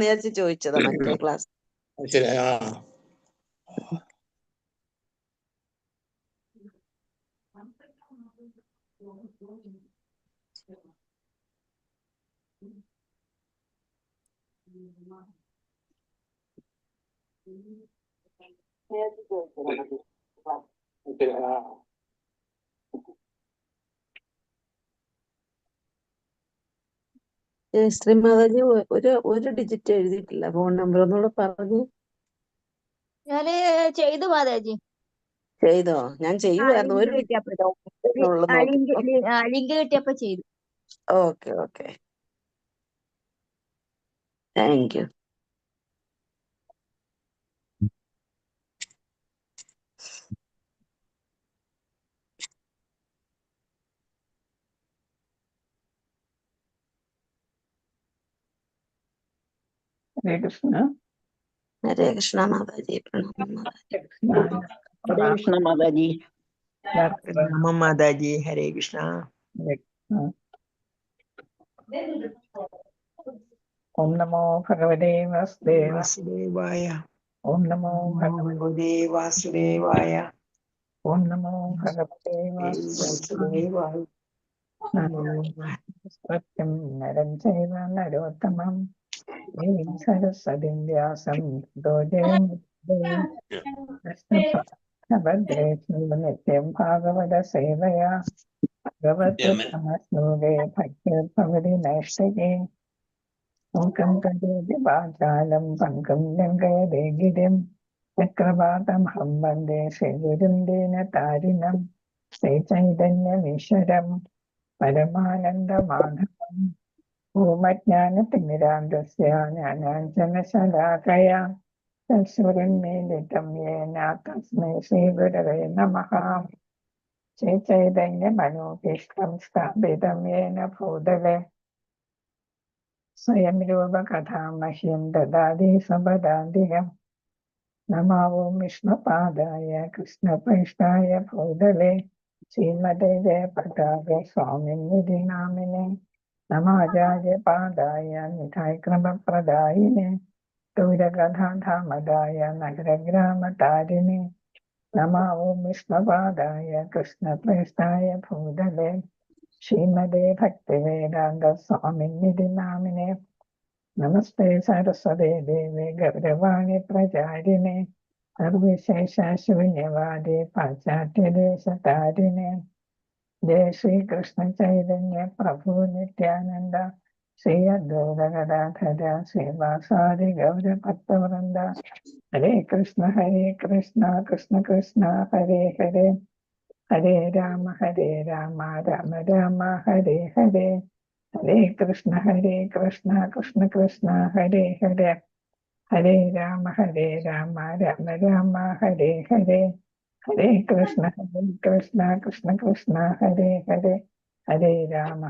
വിചാരിച്ച് ചോദിച്ചതാ മറ്റേ ക്ലാസ്. ശരി. ശ്രീ മാതാജി ഒരു ഡിജിറ്റ് എഴുതിയിട്ടില്ല. ഫോൺ നമ്പർ ഒന്നുകൂടെ പറഞ്ഞു. ഞാന് ചെയ്തു മാതാജി. ചെയ്തോ? ഞാൻ ചെയ്യുമായിരുന്നു. ഒരു ലിങ്ക് കിട്ടിയപ്പോ ചെയ്തു. Okay okay, thank you. Hare Krishna. Hare Krishna Mataji. പ്രണാമം മാതാജി. ഹരേ കൃഷ്ണ മാതാജി. പ്രണാമം മാതാജി. ഹരേ കൃഷ്ണ. ഓം നമോ ഭഗവതേ വാസുദേവായ. ഓം നമോ ഭഗവതേ വാസുദേവായ. ഓം നമോ ഭഗവതേ വാസുദേവായ. സത്യം നരം ചൈവ നരോത്തമം ദേവീം സരസ്വതീം വ്യാസം ഭദ്രേ നിത്യം ഭാഗവത സേവയാ ഭഗവത്സമശ്ലോകേ ഭക്തിർഭവതി നൈഷ്ഠികേ മൂകം കരോതി വാചാലം പങ്കം ലംഘയതേ ഗിരിം ചക്രവാതമഹം വന്ദേ ശ്രീഗുരും ദീനതാരിണം ശ്രീചൈതന്യമീശ്വരം പരമാനന്ദമാധവം ഭൂമജ്ഞാനതിമിരാന്തസ്യ ജ്ഞാനാഞ്ജനശലാകയാ ചക്ഷുരുന്മീലിതം യേന തസ്മൈ ശ്രീഗുരവേ നമഃ. ശ്രീചൈതന്യമനോഭീഷ്ടം സ്ഥാപിതം യേന ഭൂതലേ സ്വയം രൂപകഥാ മഹ്യം ദദാതി സപദാന്തികം. നമോ വിഷ്ണുപാദായ കൃഷ്ണപ്രേഷ്ഠായ ഭൂതലേ ശ്രീമതേ ജയപതാക സ്വാമിനിധി നാമിനെ നമാചാര്യപാദായ നിധായക്രമപ്രദായിനെ ദൂരകഥാധാമദായ നഗരഗ്രാമതാരിണി. നമോ വിഷ്ണുപാദായ കൃഷ്ണപ്രേഷ്ഠായ ഭൂതലേ ശ്രീമതേ ഭക്തിവേദാന്ത സ്വാമിനിധി നാമിനെ നമസ്തേ സരസ്വതേ ദേവേ ഗൗരവാണി പ്രചാരിണേ നിർവിശേഷശൂന്യവാദി പാശ്ചാത്യദേശതാരിണേ. ജയ ശ്രീകൃഷ്ണ ചൈതന്യ പ്രഭു നിത്യാനന്ദ ശ്രീ അദ്വൈത ഗദാധര ശ്രീവാസാദി ഗൗരഭക്തവൃന്ദ. ഹരേ കൃഷ്ണ കൃഷ്ണ കൃഷ്ണ ഹരേ ഹരേ ഹരേ രാമ രാമ രാമ ഹരേ ഹരേ. ഹരേ കൃഷ്ണ കൃഷ്ണ കൃഷ്ണ ഹരേ ഹരേ ഹരേ രാമ രാമ രാമ ഹരേ ഹരേ. ഹരേ കൃഷ്ണ കൃഷ്ണ കൃഷ്ണ ഹരേ ഹരേ ഹരേ രാമ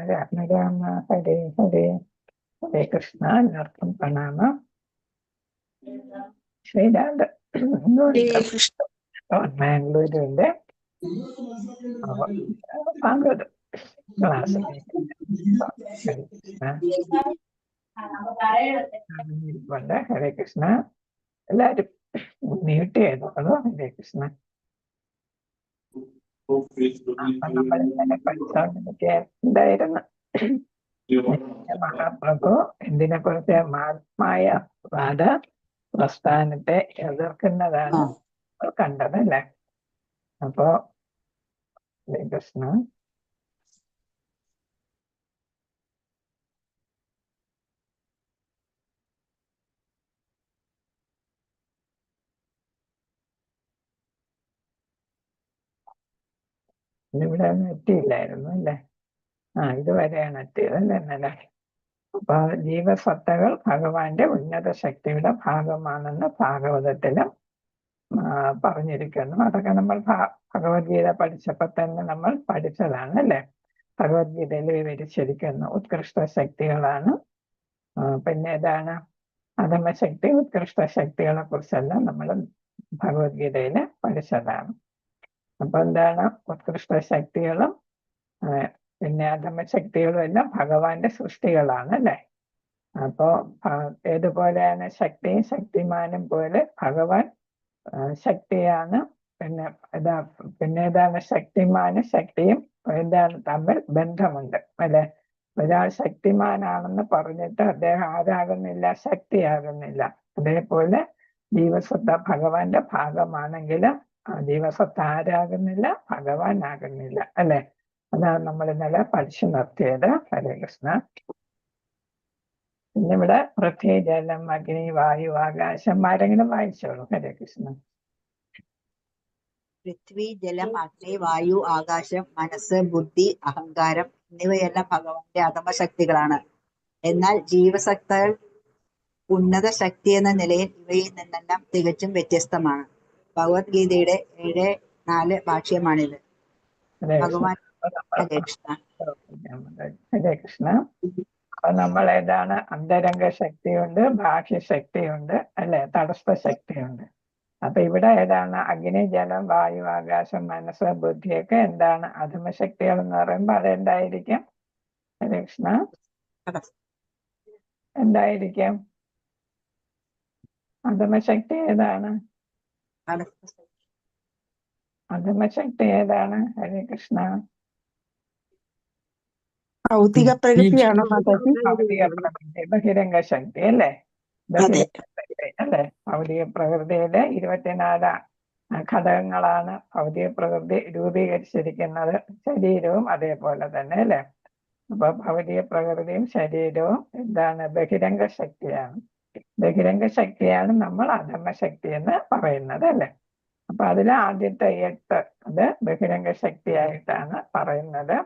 രാമ രാമ ഹരേ ഹരേ. ഹരേ കൃഷ്ണ. എല്ലാവർക്കും പ്രണാമം. ശ്രീരാധ ബാംഗ്ലൂരിന്റെ ഭാഗവത ക്ലാസ്സിലേക്ക് ഹരേ കൃഷ്ണ. എല്ലാരും മ്യൂട്ട് ചെയ്തോളൂ. ഹരേ കൃഷ്ണ. നമ്മൾ ഇന്നലെ പഠിച്ചോണ്ടിരിക്കുകയായിരുന്നു മഹാപ്രഭു എന്തിനെ കുറിച്ച് മഹാത്മായ വാദ പ്രസ്ഥാനത്തെ എതിർക്കുന്നതാണ് കണ്ടതല്ലേ. അപ്പോ ഹരേ കൃഷ്ണ. ഇവിടെ ഒന്നും എത്തിയില്ലായിരുന്നു അല്ലേ? ഇതുവരെയാണ് എത്തിയതല്ലേ ഇന്നലെ. അപ്പൊ ജീവസത്തകൾ ഭഗവാന്റെ ഉന്നത ശക്തിയുടെ ഭാഗമാണെന്ന് ഭാഗവതത്തിലും പറഞ്ഞിരിക്കുന്നു. അതൊക്കെ നമ്മൾ ഭഗവത്ഗീത പഠിച്ചപ്പോ തന്നെ നമ്മൾ പഠിച്ചതാണ് അല്ലേ? ഭഗവത്ഗീതയിൽ വിവരിച്ചിരിക്കുന്നു. ഉത്കൃഷ്ട ശക്തികളാണ്. പിന്നെ ഏതാണ് അധമശക്തി, ഉത്കൃഷ്ട ശക്തികളെ കുറിച്ചെല്ലാം നമ്മൾ ഭഗവത്ഗീതയില് പഠിച്ചതാണ്. അപ്പൊ എന്താണ് ഉത്കൃഷ്ട ശക്തികളും പിന്നെ അധമശക്തികളും എല്ലാം ഭഗവാന്റെ സൃഷ്ടികളാണ് അല്ലേ? അപ്പോ ഏതുപോലെയാണ് ശക്തിയും ശക്തിമാനും പോലെ ഭഗവാൻ ശക്തിയാണ്. പിന്നെ ഏതാണ് ശക്തിമാനും ശക്തിയും എന്താണ് തമ്മിൽ ബന്ധമുണ്ട് അല്ലെ. ഒരാൾ ശക്തിമാനാണെന്ന് പറഞ്ഞിട്ട് അദ്ദേഹം ആരാകുന്നില്ല, ശക്തിയാകുന്നില്ല. അതേപോലെ ജീവസത്ത ഭഗവാന്റെ ഭാഗമാണെങ്കിലും ജീവസത്ത ആരാകുന്നില്ല, ഭഗവാൻ ആകുന്നില്ല അല്ലെ. അതാണ് നമ്മൾ ഇന്നലെ പഠിച്ചു നിർത്തിയത്. ഹരേ കൃഷ്ണ. പിന്നെ ഇവിടെ പൃഥ്വി, ജലം, അഗ്നി, വായു, ആകാശം ആരെങ്കിലും വായിച്ചോളൂ. ഹരേ കൃഷ്ണ. പൃഥ്വി, ജലം, അഗ്നി, വായു, ആകാശം, മനസ്സ്, ബുദ്ധി, അഹങ്കാരം എന്നിവയെല്ലാം ഭഗവാന്റെ അധമശക്തികളാണ്. എന്നാൽ ജീവസത്തകൾ ഉന്നത ശക്തി എന്ന നിലയിൽ ഇവയിൽ നിന്നെല്ലാം തികച്ചും വ്യത്യസ്തമാണ്. ഭഗവത്ഗീതയുടെ 7:4 ഭാഷ്യമാണിത്. ഭഗവാൻ ഹരേ കൃഷ്ണ. ഹരേ കൃഷ്ണ. അപ്പൊ നമ്മൾ ഏതാണ്, അന്തരംഗ ശക്തിയുണ്ട്, ബാഹ്യശക്തിയുണ്ട് അല്ലെ, തടസ്ഥ ശക്തിയുണ്ട്. അപ്പൊ ഇവിടെ ഏതാണ്, അഗ്നി, ജലം, വായു, ആകാശം, മനസ്സ്, ബുദ്ധിയൊക്കെ എന്താണ് അധമശക്തികൾ എന്ന് പറയുമ്പോൾ അതെന്തായിരിക്കും? ഹരേ കൃഷ്ണ. എന്തായിരിക്കും അധമശക്തി? ഏതാണ് അധമശക്തി? ഏതാണ്? ഹരേ കൃഷ്ണ. ഭൗതിക പ്രകൃതിയാണോ മാതാജി? ഭൗതിക പ്രകൃതി, ബഹിരംഗ ശക്തി അല്ലേ. ബഹിരംഗ ശക്തി അല്ലെ. ഭൗതിക പ്രകൃതിയിലെ 24 ഘടകങ്ങളാണ് ഭൗതിക പ്രകൃതി രൂപീകരിച്ചിരിക്കുന്നത്. ശരീരവും അതേപോലെ തന്നെ അല്ലെ. അപ്പൊ ഭൗതിക പ്രകൃതിയും ശരീരവും എന്താണ്, ബഹിരംഗ ശക്തിയാണ്. ബഹിരംഗ ശക്തിയാണ് നമ്മൾ അധമശക്തി എന്ന് പറയുന്നത് അല്ലെ. അപ്പൊ അതിലെ ആദ്യത്തെ 8 അത് ബഹിരംഗ ശക്തിയായിട്ടാണ് പറയുന്നത്.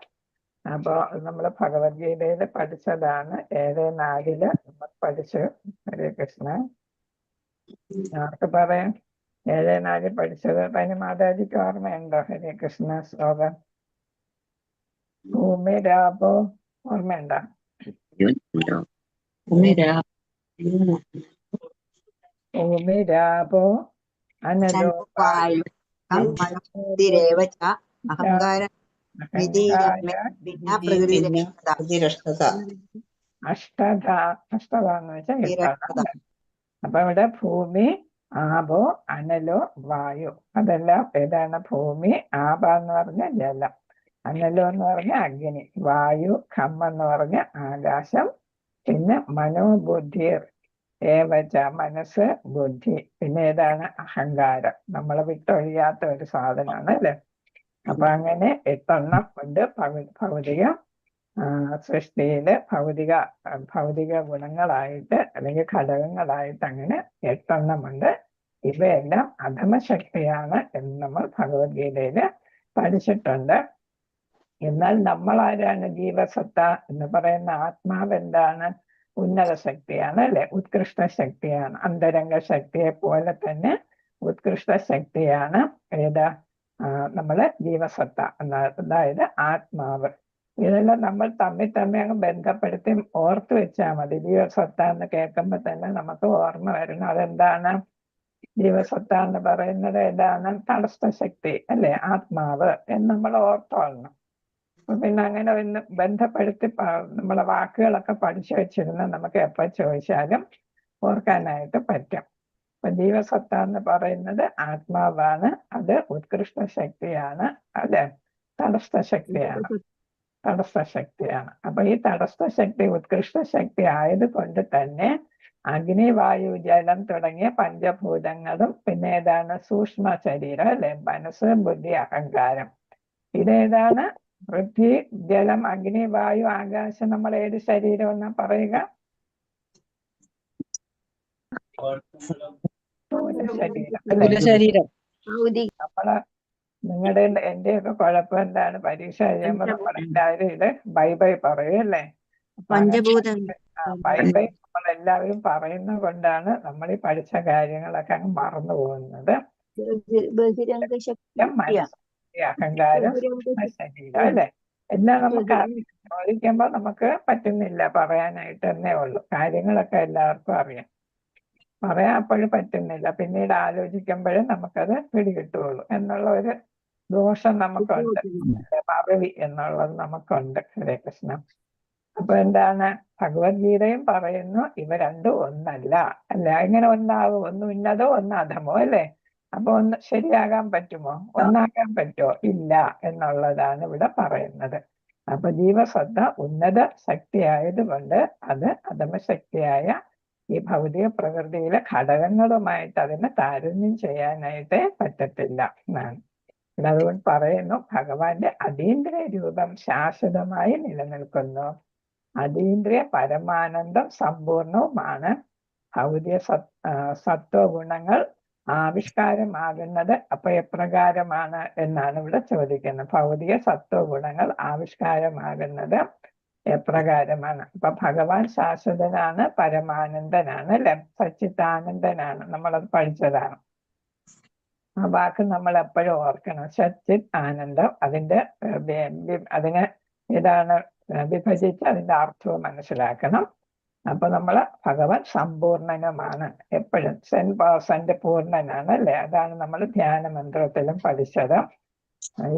അപ്പൊ നമ്മൾ ഭഗവത്ഗീതയിൽ പഠിച്ചതാണ്. 7:4 നമ്മൾ പഠിച്ചു. ഹരേ കൃഷ്ണ. ആർക്ക് പറയാം 7:4 പഠിച്ചത്? പനി മാതാജിക്ക് ഓർമ്മയുണ്ടോ? ഹരേ കൃഷ്ണ. ശ്ലോകം ഭൂമി രാപോ ഓർമ്മയുണ്ടോ? ഭൂമി രാപോ അനലോ വായു അഹങ്കാരം അഷ്ടധ എന്ന് വെച്ചാൽ അപ്പൊ ഇവിടെ ഭൂമി, ആപോ, അനലോ, വായു അതെല്ലാം ഏതാണ്? ഭൂമി, ആപ എന്ന് പറഞ്ഞ ജലം, അനലോ എന്ന് പറഞ്ഞ അഗ്നി, വായു, ഖം എന്ന് പറഞ്ഞ ആകാശം, പിന്നെ മനോബുദ്ധി ഏവച മനസ്സ്, ബുദ്ധി, പിന്നെ ഏതാണ്? അഹങ്കാരം. നമ്മളെ വിട്ടൊഴിയാത്ത ഒരു സാധനമാണ് അല്ലെ. അപ്പൊ അങ്ങനെ 8 ഉണ്ട് ഭൗതിക സൃഷ്ടിയില് ഭൗതിക ഗുണങ്ങളായിട്ട് അല്ലെങ്കിൽ ഘടകങ്ങളായിട്ട് അങ്ങനെ 8 ഉണ്ട്. ഇവയെല്ലാം അധമശക്തിയാണ് എന്ന് നമ്മൾ ഭഗവത്ഗീതയില് പഠിച്ചിട്ടുണ്ട്. എന്നാൽ നമ്മൾ ആരാണ്? ജീവസത്ത എന്ന് പറയുന്ന ആത്മാവ് എന്താണ്? ഉന്നത ശക്തിയാണ് അല്ലെ, ഉത്കൃഷ്ട ശക്തിയാണ്. അന്തരംഗ ശക്തിയെ പോലെ തന്നെ ഉത്കൃഷ്ട ശക്തിയാണ് ഏതാ? നമ്മള് ജീവസത്ത അതായത് ആത്മാവ്. ഇതെല്ലാം നമ്മൾ തമ്മിൽ അങ്ങ് ബന്ധപ്പെടുത്തി ഓർത്തു വെച്ചാൽ മതി. ജീവസത്ത എന്ന് കേൾക്കുമ്പോൾ തന്നെ നമുക്ക് ഓർമ്മ വരണം അതെന്താണ്? ജീവസത്ത എന്ന് പറയുന്നത് ഏതാണ്? തടസ്ഥ ശക്തി അല്ലെ, ആത്മാവ് എന്ന് നമ്മൾ ഓർത്തോളണം. പിന്നെ അങ്ങനെ ഒന്ന് ബന്ധപ്പെടുത്തി നമ്മളെ വാക്കുകളൊക്കെ പഠിച്ചു വെച്ചിരുന്ന നമുക്ക് എപ്പോൾ ചോദിച്ചാലും ഓർക്കാനായിട്ട് പറ്റും. അപ്പൊ ജീവസത്ത എന്ന് പറയുന്നത് ആത്മാവാണ്. അത് ഉത്കൃഷ്ട ശക്തിയാണ് അല്ലെ, തടസ്ഥ ശക്തിയാണ്. അപ്പൊ ഈ തടസ്ഥ ശക്തി ഉത്കൃഷ്ട ശക്തി ആയതുകൊണ്ട് തന്നെ അഗ്നി, വായു, ജലം തുടങ്ങിയ പഞ്ചഭൂതങ്ങളും പിന്നെ ഏതാണ്? സൂക്ഷ്മ ശരീരം അല്ലെ, മനസ്സ്, ബുദ്ധി, അഹങ്കാരം. ഇതേതാണ്? പൃഥ്വി, ജലം, അഗ്നി, വായു, ആകാശം. നമ്മൾ ഏത് ശരീരം എന്നാ പറയുക? ശരീരം. നമ്മള് നിങ്ങളുടെ എന്റെയൊക്കെ കുഴപ്പം എന്താണ്? പരീക്ഷ കഴിയുമ്പോ നമ്മൾ എല്ലാവരും ഇത് ബൈ പറയും അല്ലേ. ബൈ നമ്മളെല്ലാവരും പറയുന്നത് കൊണ്ടാണ് നമ്മൾ ഈ പഠിച്ച കാര്യങ്ങളൊക്കെ അങ്ങ് മറന്നു പോകുന്നത്. അഹങ്കാരം, ശരീരം അല്ലെ, എല്ലാം നമുക്ക് ചോദിക്കുമ്പോ നമുക്ക് പറ്റുന്നില്ല പറയാനായിട്ട് എന്നേ ഉള്ളൂ. കാര്യങ്ങളൊക്കെ എല്ലാവർക്കും അറിയാം, പറയാൻ അപ്പോഴും പറ്റുന്നില്ല. പിന്നീട് ആലോചിക്കുമ്പോഴും നമുക്കത് പിടികിട്ടുള്ളൂ എന്നുള്ള ഒരു ദോഷം നമുക്കുണ്ട്. മറവി എന്നുള്ളത് നമുക്കുണ്ട്. ഹരേ കൃഷ്ണ. അപ്പൊ എന്താണ് ഭഗവത്ഗീതയും പറയുന്നു ഇവ രണ്ടും ഒന്നല്ല. അല്ല, ഇങ്ങനെ ഒന്നാകും, ഒന്ന് ഉന്നതോ ഒന്ന് അധമോ, അല്ലേ? അപ്പൊ ഒന്ന് ശരിയാകാൻ പറ്റുമോ? ഒന്നാകാൻ പറ്റുമോ? ഇല്ല എന്നുള്ളതാണ് ഇവിടെ പറയുന്നത്. അപ്പൊ ജീവസത്ത ഉന്നത ശക്തിയായതുകൊണ്ട് അത് അധമശക്തിയായ ഈ ഭൗതിക പ്രകൃതിയിലെ ഘടകങ്ങളുമായിട്ട് അതിനെ താരതമ്യം ചെയ്യാനായിട്ട് പറ്റത്തില്ല എന്നാണ്. അതുകൊണ്ട് പറയുന്നു ഭഗവാന്റെ അതീന്ദ്രിയ രൂപം ശാശ്വതമായി നിലനിൽക്കുന്നു. അതീന്ദ്രിയ പരമാനന്ദം സമ്പൂർണവുമാണ്. ഭൗതിക സത്വ ഗുണങ്ങൾ ആവിഷ്കാരമാകുന്നത് അപ്പൊ എപ്രകാരമാണ് എന്നാണ് ഇവിടെ ചോദിക്കുന്നത്. ഭൗതിക സത്വ ഗുണങ്ങൾ ആവിഷ്കാരമാകുന്നത് എപ്രകാരമാണ്? അപ്പൊ ഭഗവാൻ ശാശ്വതനാണ്, പരമാനന്ദനാണ്, അല്ലെ? സച്ചിത്താനന്ദനാണ്. നമ്മളത് പഠിച്ചതാണ്. ആ വാക്ക് നമ്മൾ എപ്പോഴും ഓർക്കണം. സച്ചിത് ആനന്ദം. അതിനെ ഇതാണ് വിഭജിച്ച് അതിന്റെ അർത്ഥവും മനസ്സിലാക്കണം. അപ്പൊ നമ്മള് ഭഗവാൻ സമ്പൂർണനുമാണ്, എപ്പോഴും 100% പൂർണ്ണനാണ്, അല്ലെ? അതാണ് നമ്മൾ ധ്യാന മന്ത്രത്തിലും പഠിച്ചത്,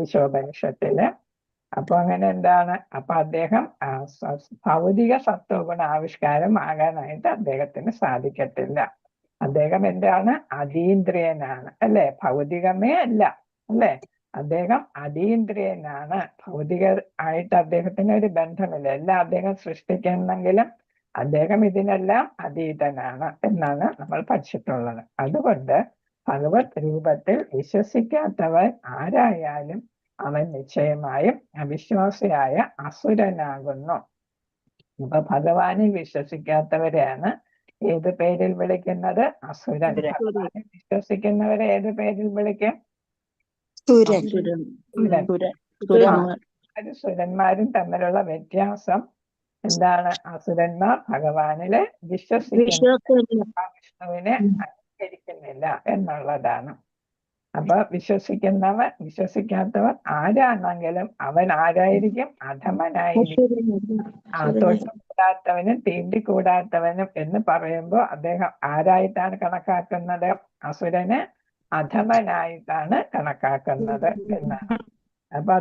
ഈശോപനിഷത്തില്. അപ്പൊ അങ്ങനെ എന്താണ്? അപ്പൊ അദ്ദേഹം ഭൗതിക സത്വഗുണ ആവിഷ്കാരം ആകാനായിട്ട് അദ്ദേഹത്തിന് സാധിക്കത്തില്ല. അദ്ദേഹം എന്താണ്? അതീന്ദ്രിയനാണ്, അല്ലെ? ഭൗതികമേ അല്ല, അല്ലെ? അദ്ദേഹം അതീന്ദ്രിയനാണ്. ഭൗതിക ആയിട്ട് അദ്ദേഹത്തിന് ഒരു ബന്ധമില്ല. എല്ലാം അദ്ദേഹം സൃഷ്ടിക്കുന്നെങ്കിലും അദ്ദേഹം ഇതിനെല്ലാം അതീതനാണ് എന്നാണ് നമ്മൾ പഠിച്ചിട്ടുള്ളത്. അതുകൊണ്ട് ഭഗവത് രൂപത്തിൽ വിശ്വസിക്കാത്തവൻ ആരായാലും അവൻ നിശ്ചയമായും അവിശ്വാസിയായ അസുരനാകുന്നു. അപ്പൊ ഭഗവാനിൽ വിശ്വസിക്കാത്തവരെയാണ് ഏത് പേരിൽ വിളിക്കുന്നത്? അസുരൻ. ഭഗവാനിൽ വിശ്വസിക്കുന്നവരെ ഏത് പേരിൽ വിളിക്കും? സുരന്മാരും തമ്മിലുള്ള വ്യത്യാസം എന്താണ്? അസുരന്മാർ ഭഗവാനില് വിശ്വസിക്കുന്നില്ല, അനുസരിക്കുന്നില്ല എന്നുള്ളതാണ്. അപ്പൊ വിശ്വസിക്കാത്തവൻ ആരാണെങ്കിലും അവൻ ആരായിരിക്കും? അധമനായിരിക്കും. തൊട്ടുകൂടാത്തവനും തീണ്ടിക്കൂടാത്തവനും എന്ന് പറയുമ്പോൾ അദ്ദേഹം ആരായിട്ടാണ് കണക്കാക്കുന്നത്? അസുരന് അധമനായിട്ടാണ് കണക്കാക്കുന്നത് എന്നാണ്. അപ്പൊ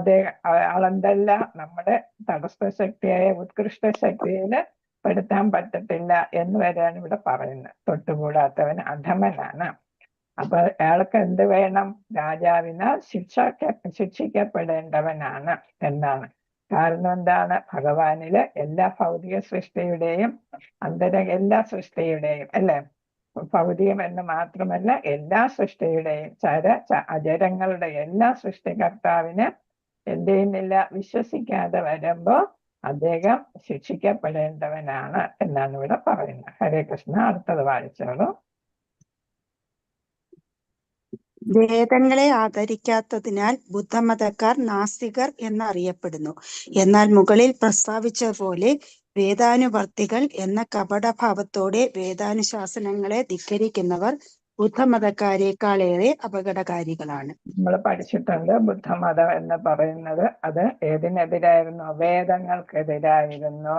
ആളെന്തല്ല, നമ്മുടെ തടസ്ഥ ശക്തിയായ ഉത്കൃഷ്ട ശക്തിയില് പെടുത്താൻ പറ്റത്തില്ല എന്ന് വരെയാണ് ഇവിടെ പറയുന്നത്. തൊട്ടുകൂടാത്തവൻ അധമനാണ്. അപ്പൊ അയാൾക്ക് എന്ത് വേണം? രാജാവിനാൽ ശിക്ഷിക്കപ്പെടേണ്ടവനാണ് എന്നാണ്. കാരണം എന്താണ്? ഭഗവാനില് എല്ലാ ഭൗതിക സൃഷ്ടിയുടെയും എല്ലാ സൃഷ്ടിയുടെയും, അല്ലെ? ഭൗതികം എന്ന് മാത്രമല്ല എല്ലാ സൃഷ്ടിയുടെയും അജരങ്ങളുടെ എല്ലാ സൃഷ്ടികർത്താവിന് എന്ത് ചെയ്യുന്നില്ല? വിശ്വസിക്കാതെ വരുമ്പോ അദ്ദേഹം ശിക്ഷിക്കപ്പെടേണ്ടവനാണ് എന്നാണ് ഇവിടെ പറയുന്നത്. ഹരേ കൃഷ്ണ. അടുത്തത് വായിച്ചോളൂ. വേദങ്ങളെ ആദരിക്കാത്തതിനാൽ ബുദ്ധമതക്കാർ നാസ്തികർ എന്നറിയപ്പെടുന്നു. എന്നാൽ മുകളിൽ പ്രസ്താവിച്ചതുപോലെ വേദാനുവർത്തികൾ എന്ന കപടഭാവത്തോടെ വേദാനുശാസനങ്ങളെ ധിക്കരിക്കുന്നവർ ബുദ്ധമതക്കാരേക്കാളേറെ അപകടകാരികളാണ്. നമ്മൾ പഠിച്ചിട്ടുണ്ട് ബുദ്ധമതം എന്ന് പറയുന്നത് അത് ഏതിനെതിരായിരുന്നു? വേദങ്ങൾക്കെതിരായിരുന്നു,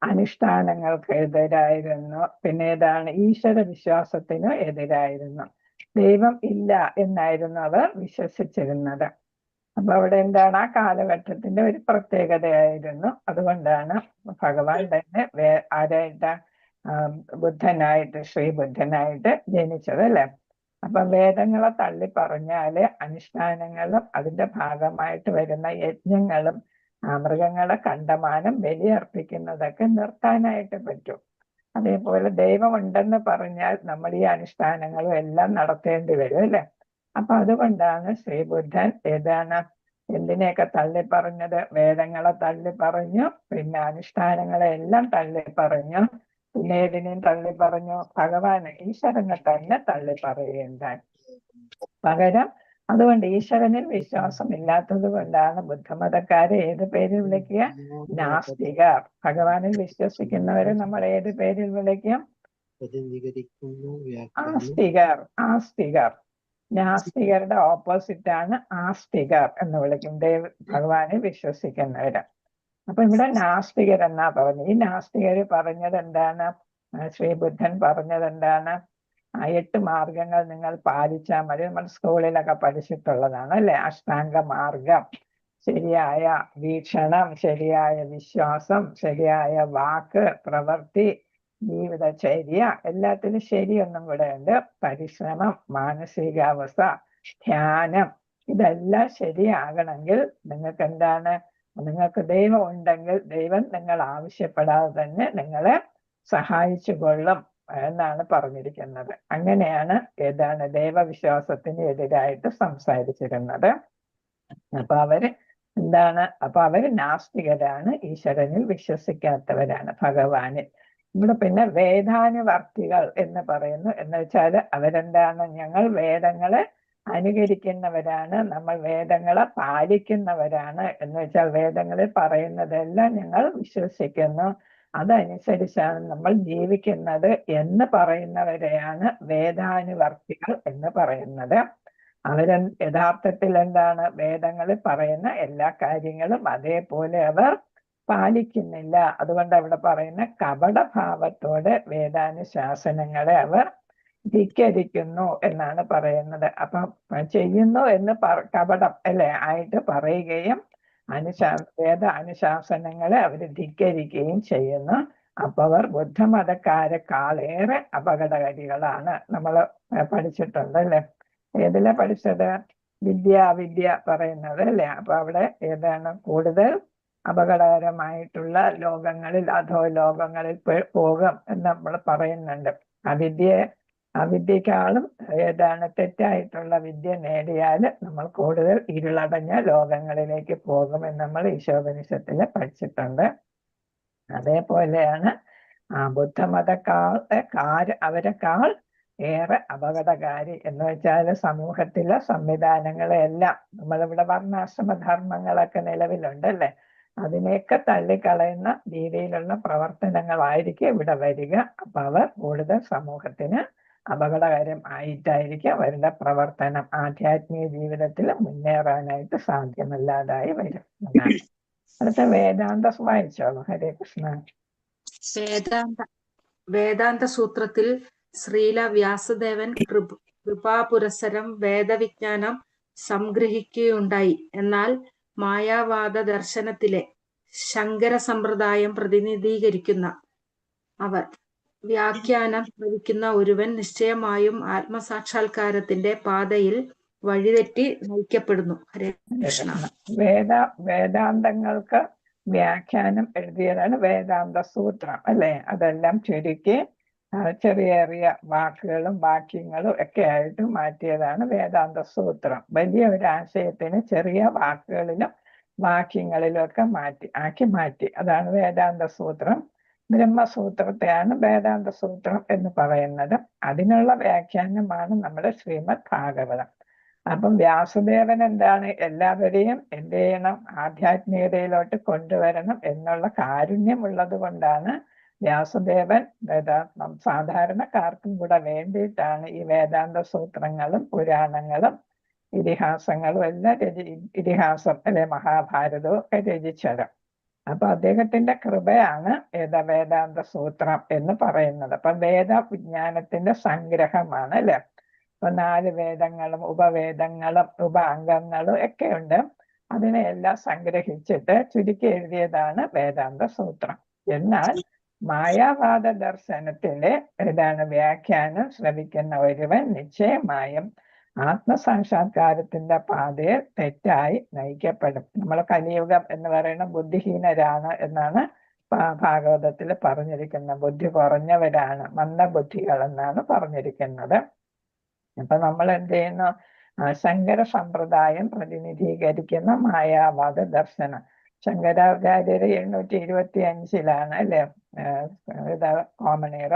അനുഷ്ഠാനങ്ങൾക്കെതിരായിരുന്നു, പിന്നെ ഏതാണ്? ഈശ്വര വിശ്വാസത്തിന് എതിരായിരുന്നു. ദൈവം ഇല്ല എന്നായിരുന്നു അവർ വിശ്വസിച്ചിരുന്നത്. അപ്പൊ അവിടെ എന്താണ്? ആ കാലഘട്ടത്തിന്റെ ഒരു പ്രത്യേകതയായിരുന്നു. അതുകൊണ്ടാണ് ഭഗവാൻ തന്നെ ആരായിട്ട് ബുദ്ധനായിട്ട്, ശ്രീബുദ്ധനായിട്ട് ജനിച്ചത്, അല്ലെ? അപ്പൊ വേദങ്ങളെ തള്ളി പറഞ്ഞാല് അനുഷ്ഠാനങ്ങളും അതിന്റെ ഭാഗമായിട്ട് വരുന്ന യജ്ഞങ്ങളും മൃഗങ്ങളെ കണ്ടമാനം ബലിയർപ്പിക്കുന്നതൊക്കെ നിർത്താനായിട്ട് പറ്റും. അതേപോലെ ദൈവമുണ്ടെന്ന് പറഞ്ഞാൽ നമ്മൾ ഈ അനുഷ്ഠാനങ്ങളും എല്ലാം നടത്തേണ്ടി വരും, അല്ലെ? അപ്പൊ അതുകൊണ്ടാണ് ശ്രീബുദ്ധൻ എന്തിനെയൊക്കെ തള്ളി പറഞ്ഞത്? വേദങ്ങളെ തള്ളി പറഞ്ഞു, പിന്നെ അനുഷ്ഠാനങ്ങളെ എല്ലാം തള്ളി പറഞ്ഞു, പിന്നെ ഏതിനെയും തള്ളി പറഞ്ഞു? ഭഗവാന്, ഈശ്വരനെ തന്നെ തള്ളി പറയുകയുണ്ടായി. പകരം അതുകൊണ്ട് ഈശ്വരനിൽ വിശ്വാസം ഇല്ലാത്തത് കൊണ്ടാണ് ബുദ്ധമതക്കാരെ ഏത് പേരിൽ വിളിക്കുക? നാസ്തികർ. ഭഗവാനിൽ വിശ്വസിക്കുന്നവരെ നമ്മൾ ഏത് പേരിൽ വിളിക്കും? ആസ്തികർ. നാസ്തികരുടെ ഓപ്പോസിറ്റ് ആണ് ആസ്തികർ എന്ന് വിളിക്കും. ഭഗവാനിൽ വിശ്വസിക്കുന്നവര്. അപ്പൊ ഇവിടെ നാസ്തികർ എന്നാ പറഞ്ഞത്. ഈ നാസ്തികര് പറഞ്ഞത് എന്താണ്? ശ്രീബുദ്ധൻ പറഞ്ഞത് എന്താണ്? 8 മാർഗങ്ങൾ നിങ്ങൾ പാലിച്ചാൽ മതി. നമ്മൾ സ്കൂളിലൊക്കെ പഠിച്ചിട്ടുള്ളതാണ്, അല്ലെ? അഷ്ടാംഗ മാർഗം. ശരിയായ വീക്ഷണം, ശരിയായ വിശ്വാസം, ശരിയായ വാക്ക്, പ്രവൃത്തി, ജീവിതചര്യ, എല്ലാത്തിനും ശരിയൊന്നും കൂടെ ഉണ്ട്. പരിശ്രമം, മാനസികാവസ്ഥ, ധ്യാനം, ഇതെല്ലാം ശരിയാകണമെങ്കിൽ നിങ്ങൾക്ക് എന്താണ്? നിങ്ങൾക്ക് ദൈവം ഉണ്ടെങ്കിൽ ദൈവം നിങ്ങൾ ആവശ്യപ്പെടാതെ തന്നെ നിങ്ങളെ സഹായിച്ചു കൊള്ളും എന്നാണ് പറഞ്ഞിരിക്കുന്നത്. അങ്ങനെയാണ് ഏതാണ് ദൈവവിശ്വാസത്തിന് എതിരായിട്ട് സംസാരിച്ചിരുന്നത്. അപ്പൊ അവര് നാസ്തികരാണ്, ഈശ്വരനിൽ വിശ്വസിക്കാത്തവരാണ്, ഭഗവാനിൽ. ഇവിടെ പിന്നെ വേദാനുവർത്തികൾ എന്ന് പറയുന്നു. എന്ന് വെച്ചാൽ അവരെന്താണ്? ഞങ്ങൾ വേദങ്ങളെ അനുകരിക്കുന്നവരാണ്, നമ്മൾ വേദങ്ങളെ പാലിക്കുന്നവരാണ്. എന്ന് വെച്ചാൽ വേദങ്ങളിൽ പറയുന്നതെല്ലാം ഞങ്ങൾ വിശ്വസിക്കുന്നു, അതനുസരിച്ചാണ് നമ്മൾ ജീവിക്കുന്നത് എന്ന് പറയുന്നവരെയാണ് വേദാനുവർത്തികൾ എന്ന് പറയുന്നത്. യഥാർത്ഥത്തിൽ എന്താണ്? വേദങ്ങളിൽ പറയുന്ന എല്ലാ കാര്യങ്ങളും അതേപോലെ അവർ പാലിക്കുന്നില്ല. അതുകൊണ്ട് അവിടെ പറയുന്ന കപടഭാവത്തോടെ വേദാനുശാസനങ്ങളെ അവർ ധിക്കരിക്കുന്നു എന്നാണ് പറയുന്നത്. അപ്പം ചെയ്യുന്നു എന്ന് കപടം അല്ലെ ആയിട്ട് പറയുകയും വേദ അനുശാസനങ്ങളെ അവർ ധിക്കരിക്കുകയും ചെയ്യുന്നു. അപ്പൊ അവർ ബുദ്ധമതക്കാരെക്കാളേറെ അപകടകാരികളാണ്. നമ്മൾ പഠിച്ചിട്ടുണ്ട് അല്ലെ? ഏതിലാ പഠിച്ചത്? വിദ്യ പറയുന്നത് അല്ലെ? അപ്പൊ അവിടെ ഏതാണ് കൂടുതൽ അപകടകരമായിട്ടുള്ള ലോകങ്ങളിൽ, അധോ ലോകങ്ങളിൽ പോകും എന്ന് നമ്മൾ പറയുന്നുണ്ട്. അവിദ്യക്കാളും ഏതാണ് തെറ്റായിട്ടുള്ള വിദ്യ നേടിയാൽ നമ്മൾ കൂടുതൽ ഇരുളടഞ്ഞ ലോകങ്ങളിലേക്ക് പോകുമെന്ന് നമ്മൾ ഈശോപനിഷത്തിൽ പഠിച്ചിട്ടുണ്ട്. അതേപോലെയാണ് അവരെക്കാൾ ഏറെ അപകടകാരി. എന്ന് വെച്ചാൽ സമൂഹത്തിലെ സംവിധാനങ്ങളെല്ലാം, നമ്മളിവിടെ വർണ്ണാശ്രമ ധർമ്മങ്ങളൊക്കെ നിലവിലുണ്ടല്ലേ, അതിനെയൊക്കെ തള്ളിക്കളയുന്ന രീതിയിലുള്ള പ്രവർത്തനങ്ങളായിരിക്കും ഇവിടെ വരിക. അപ്പൊ അവർ കൂടുതൽ സമൂഹത്തിന് അപകടകരം ആയിട്ടായിരിക്കും അവരുടെ പ്രവർത്തനം. ആധ്യാത്മിക ജീവിതത്തിൽ മുന്നേറാനായിട്ട് സാധ്യമല്ലാതായി വരും. അടുത്ത വേദാന്ത വായിച്ചോളൂ. ഹരേ കൃഷ്ണ. വേദാന്ത സൂത്രത്തിൽ ശ്രീല വ്യാസദേവൻ കൃപാപുരസരം വേദവിജ്ഞാനം സംഗ്രഹിക്കുകയുണ്ടായി. എന്നാൽ മായാവാദ ദർശനത്തിലെ ശങ്കര സമ്പ്രദായം പ്രതിനിധീകരിക്കുന്ന അവർ വ്യാഖ്യാനം ശ്രവിക്കുന്ന ഒരുവൻ നിശ്ചയമായും ആത്മസാക്ഷാത്കാരത്തിന്റെ പാതയിൽ വഴിതെറ്റി നയിക്കപ്പെടുന്നു. ഹരേ കൃഷ്ണ. വേദാന്തങ്ങൾക്ക് വ്യാഖ്യാനം എഴുതിയതാണ് വേദാന്ത സൂത്രം അല്ലെ? അതെല്ലാം ചുരുക്കി ചെറിയ ചെറിയ വാക്കുകളും വാക്യങ്ങളും ഒക്കെ ആയിട്ട് മാറ്റിയതാണ് വേദാന്ത സൂത്രം. വലിയ ഒരു ആശയത്തിന് ചെറിയ വാക്കുകളിലും വാക്യങ്ങളിലും ഒക്കെ മാറ്റി. അതാണ് വേദാന്ത സൂത്രം. ബ്രഹ്മസൂത്രത്തെയാണ് വേദാന്ത സൂത്രം എന്ന് പറയുന്നത്. അതിനുള്ള വ്യാഖ്യാനമാണ് നമ്മുടെ ശ്രീമദ് ഭാഗവതം. അപ്പം വ്യാസദേവൻ എന്താണ്? എല്ലാവരെയും എന്ത് ചെയ്യണം? ആധ്യാത്മികതയിലോട്ട് കൊണ്ടുവരണം എന്നുള്ള കാരുണ്യമുള്ളത് കൊണ്ടാണ് വ്യാസദേവൻ സാധാരണക്കാർക്കും കൂടെ വേണ്ടിയിട്ടാണ് ഈ വേദാന്ത സൂത്രങ്ങളും പുരാണങ്ങളും ഇതിഹാസങ്ങളും എല്ലാം ഇതിഹാസം അല്ലെ മഹാഭാരതവും ഒക്കെ രചിച്ചത്. അപ്പൊ അദ്ദേഹത്തിന്റെ കൃപയാണ് വേദാന്ത സൂത്രം എന്ന് പറയുന്നത്. അപ്പൊ വേദവിജ്ഞാനത്തിന്റെ സംഗ്രഹമാണ് അല്ലെ? ഇപ്പൊ 4 വേദങ്ങളും ഉപവേദങ്ങളും അംഗങ്ങളും ഒക്കെ ഉണ്ട്. അതിനെയെല്ലാം സംഗ്രഹിച്ചിട്ട് ചുരുക്കി എഴുതിയതാണ് വേദാന്ത സൂത്രം. എന്നാൽ മായാവാദ ദർശനത്തിലെ വ്യാഖ്യാനം ശ്രവിക്കുന്ന ഒരുവൻ നിശ്ചയമായും ആത്മസാക്ഷാത്കാരത്തിന്റെ പാതയിൽ തെറ്റായി നയിക്കപ്പെടും. നമ്മൾ കലിയുഗം എന്ന് പറയുന്ന ബുദ്ധിഹീനരാണ് എന്നാണ് ഭാഗവതത്തിൽ പറഞ്ഞിരിക്കുന്നത്. ബുദ്ധി കുറഞ്ഞവരാണ്, മന്ദബുദ്ധികൾ എന്നാണ് പറഞ്ഞിരിക്കുന്നത്. അപ്പൊ നമ്മൾ എന്ത് ചെയ്യുന്നു? ശങ്കര സമ്പ്രദായം പ്രതിനിധീകരിക്കുന്ന മായാവാദ ദർശനം. ശങ്കരാചാര്യര് 825 അല്ലെ കോമൺ ഇയർ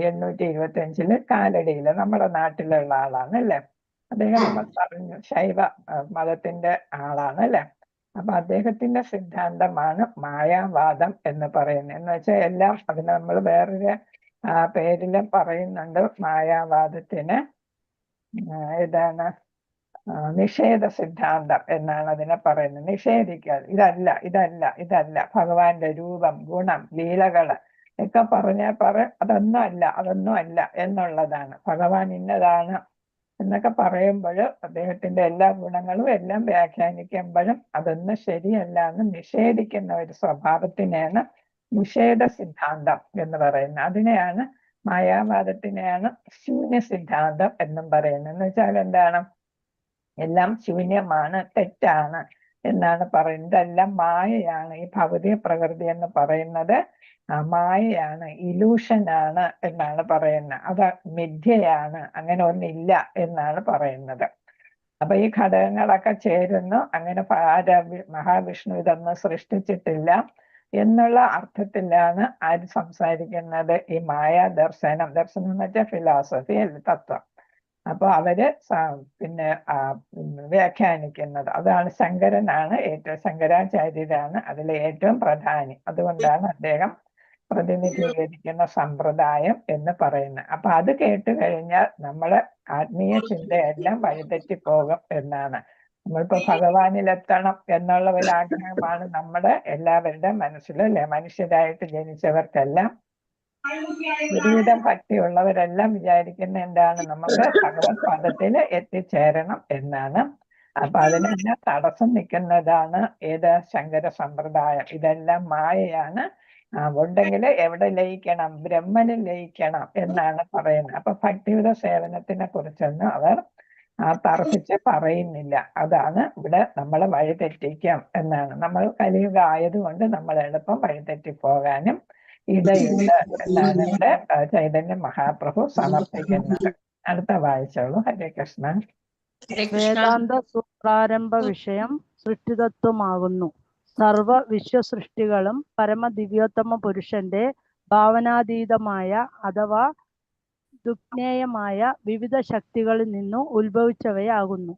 825 കാലടിയില് നമ്മുടെ നാട്ടിലുള്ള ആളാണ് അല്ലെ. അദ്ദേഹം നമ്മൾ പറഞ്ഞു ശൈവ മതത്തിന്റെ ആളാണ് അല്ലെ. അപ്പൊ അദ്ദേഹത്തിന്റെ സിദ്ധാന്തമാണ് മായാവാദം എന്ന് പറയുന്നത്. എന്ന് വെച്ചാൽ എല്ലാം അതിന് നമ്മൾ വേറൊരു പേരിലും പറയുന്നുണ്ട്. മായാവാദത്തിന് നിഷേധ സിദ്ധാന്തം എന്നാണ് അതിനെ പറയുന്നത്. നിഷേധിക്കുക, ഇതല്ല ഭഗവാന്റെ രൂപം, ഗുണം, ലീലകള് ഒക്കെ അതൊന്നും അല്ല എന്നുള്ളതാണ്. ഭഗവാൻ ഇന്നതാണ് എന്നൊക്കെ പറയുമ്പോൾ അദ്ദേഹത്തിന്റെ എല്ലാ ഗുണങ്ങളും എല്ലാം വ്യാഖ്യാനിക്കുമ്പോഴും അതൊന്നും ശരിയല്ല എന്ന് നിഷേധിക്കുന്ന ഒരു സ്വഭാവത്തിനെയാണ് നിഷേധ സിദ്ധാന്തം എന്ന് പറയുന്നത്. അതിനെയാണ് മായാവാദത്തിനെയാണ് ശൂന്യ സിദ്ധാന്തം എന്നും പറയുന്നത്. എന്ന് വെച്ചാൽ എന്താണ്? എല്ലാം ശൂന്യമാണ്, തെറ്റാണ് എന്നാണ് പറയുന്നത്. ഇതെല്ലാം മായയാണ്. ഈ ഭൗതിക പ്രകൃതി എന്ന് പറയുന്നത് മായയാണ്, ഇലൂഷനാണ് എന്നാണ് പറയുന്നത്. അത് മിഥ്യയാണ്, അങ്ങനെ ഒന്നില്ല എന്നാണ് പറയുന്നത്. അപ്പൊ ഈ ഘടകങ്ങളൊക്കെ ചേരുന്നു. അങ്ങനെ മഹാവിഷ്ണു ഇതൊന്നും സൃഷ്ടിച്ചിട്ടില്ല എന്നുള്ള അർത്ഥത്തിലാണ് ആര് സംസാരിക്കുന്നത്? ഈ മായാ ദർശനം. ദർശനം എന്ന് വെച്ചാൽ ഫിലോസഫി, തത്വം. അപ്പൊ അവര് പിന്നെ വ്യാഖ്യാനിക്കുന്നത് അതാണ്. ശങ്കരനാണ് ശങ്കരാചാര്യരാണ് അതിലെ ഏറ്റവും പ്രധാനി. അതുകൊണ്ടാണ് അദ്ദേഹം പ്രതിനിധീകരിക്കുന്ന സമ്പ്രദായം എന്ന് പറയുന്നത്. അപ്പൊ അത് കേട്ട് കഴിഞ്ഞാൽ നമ്മളെ ആത്മീയ ചിന്തയെല്ലാം വഴിതെറ്റിപ്പോകും എന്നാണ്. നമ്മളിപ്പോ ഭഗവാനിലെത്തണം എന്നുള്ള ഒരു ആഗ്രഹമാണ് നമ്മുടെ എല്ലാവരുടെ മനസ്സിൽ, അല്ലെ? മനുഷ്യരായിട്ട് ജനിച്ചവർക്കെല്ലാം ഒരുവിധം ഭക്തിയുള്ളവരെല്ലാം വിചാരിക്കുന്ന എന്താണ്? നമുക്ക് ഭഗവത് പദത്തിൽ എത്തിച്ചേരണം എന്നാണ്. അപ്പൊ അതിനെല്ലാം തടസ്സം നിൽക്കുന്നതാണ് ഏത്? ശങ്കര സമ്പ്രദായം. ഇതെല്ലാം മായയാണ്, ഉണ്ടെങ്കിൽ എവിടെ ലയിക്കണം? ബ്രഹ്മനിൽ ലയിക്കണം എന്നാണ് പറയുന്നത്. അപ്പൊ ഭക്തിയുടെ സേവനത്തിനെ കുറിച്ചൊന്നും അവർ തർക്കിച്ച് പറയുന്നില്ല. അതാണ് ഇവിടെ നമ്മളെ വഴിതെറ്റിക്കാം എന്നാണ്. നമ്മൾ കലിയുഗ ആയതുകൊണ്ട് നമ്മൾ എളുപ്പം വഴിതെറ്റിപ്പോകാനും ഇടയുണ്ട് എന്നാണ് ഇവിടെ ചൈതന്യ മഹാപ്രഭു സമർപ്പിക്കുന്നത്. അടുത്ത വായിച്ചോളൂ. ഹരേ കൃഷ്ണ. വേദാന്ത സൂത്രാരംഭ വിഷയം സൃഷ്ടിതത്വമാകുന്നു. സർവ വിശ്വസൃഷ്ടികളും പരമദിവ്യോത്തമ പുരുഷന്റെ ഭാവനാതീതമായ അഥവാ ദുഗ്നേയമായ വിവിധ ശക്തികളിൽ നിന്നു ഉത്ഭവിച്ചവയാകുന്നു.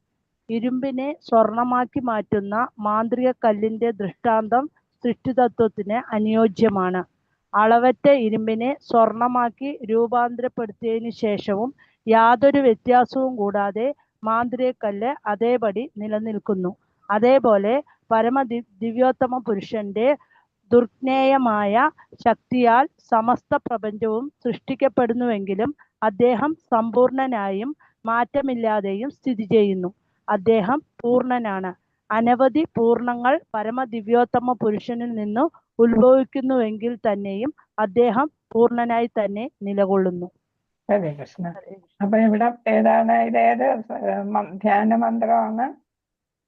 ഇരുമ്പിനെ സ്വർണമാക്കി മാറ്റുന്ന മാന്ത്രിക കല്ലിന്റെ ദൃഷ്ടാന്തം സൃഷ്ടിതത്വത്തിന് അനുയോജ്യമാണ്. അളവറ്റ ഇരുമ്പിനെ സ്വർണമാക്കി രൂപാന്തരപ്പെടുത്തിയതിനു ശേഷവും യാതൊരു വ്യത്യാസവും കൂടാതെ മാന്ത്രികക്കല്ല് അതേപടി നിലനിൽക്കുന്നു. അതേപോലെ ദിവ്യോത്തമ പുരുഷന്റെ ദുർജ്ഞേയമായ ശക്തിയാൽ സമസ്ത പ്രപഞ്ചവും സൃഷ്ടിക്കപ്പെടുന്നുവെങ്കിലും അദ്ദേഹം സമ്പൂർണനായും മാറ്റമില്ലാതെയും സ്ഥിതി ചെയ്യുന്നു. അദ്ദേഹം പൂർണ്ണനാണ്. അനവധി പൂർണ്ണങ്ങൾ പരമദിവ്യോത്തമ പുരുഷനിൽ നിന്ന് ഉത്ഭവിക്കുന്നുവെങ്കിൽ തന്നെയും അദ്ദേഹം പൂർണ്ണനായി തന്നെ നിലകൊള്ളുന്നു. ഹരേ കൃഷ്ണ. അപ്പൊ ഇവിടെ ഏതാണ്? ഇതേത് ധ്യാന മന്ത്രമാണ്?